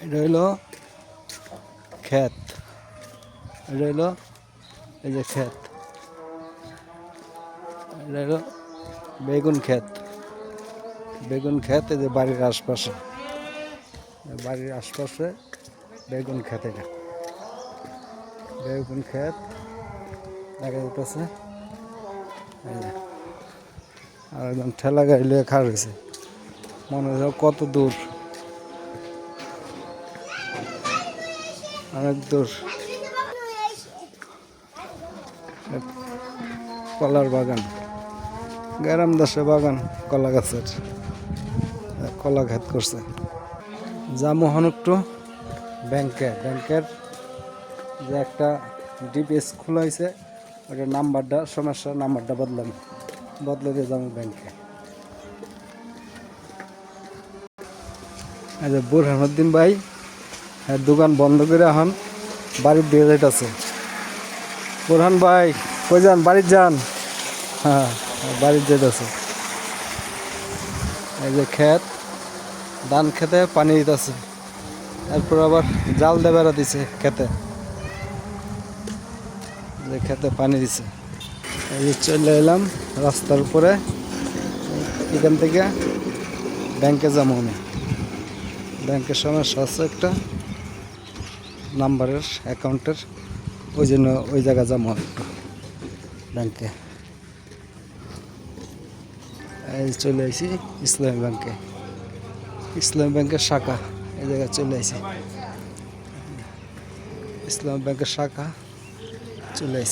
এটা হইলো ক্ষেত, এটা হইলো এই যে ক্ষেত, এটা হইলো বেগুন ক্ষেত। বেগুন ক্ষেত এই যে বাড়ির আশপাশে, বাড়ির আশপাশে বেগুন ক্ষেত। এটা বেগুন ক্ষেত দেখা যাইতেছে। আর একদম ঠেলা গাড়ি লিয়ে খাড় হয়েছে, মনে হয় কত দূর, অনেক দূর। কলার বাগান, গ্রাম দেশে বাগান কলা গাছের, কলা ক্ষেত করছে। যামো হন একটু ব্যাংকের যে একটা ডিপিএস খোলা হয়েছে, ওটার নাম্বারটা সমস্যা, নাম্বারটা বদলে দিয়ে যাবো ব্যাংকে। এই যে বুরহানুদ্দিন ভাই দোকান বন্ধ করে এখন বাড়ির দিয়ে যাইতেছে। বুরহান ভাই কই যান? বাড়ির যান? হ্যাঁ, বাড়ির যেতেছে। এই যে ক্ষেত, ধান খেতে পানি দিতেছে, এরপর আবার জাল দিয়ে বেড়া দিছে খেতে, যে খেতে পানি দিছে। এই যে চলে এলাম রাস্তার উপরে, এখান থেকে ব্যাংকে যাবো আমি। ব্যাংকের সমস্যা আছে একটা নাম্বারের, অ্যাকাউন্টের, ওই জন্য ওই জায়গা যাবো একটু ব্যাংকে। এই চলে আসি ইসলামী ব্যাংকে, ইসলামী ব্যাংকের শাখা এই জায়গায় চলে আসি, ইসলামী ব্যাংকের শাখা চলে আসি।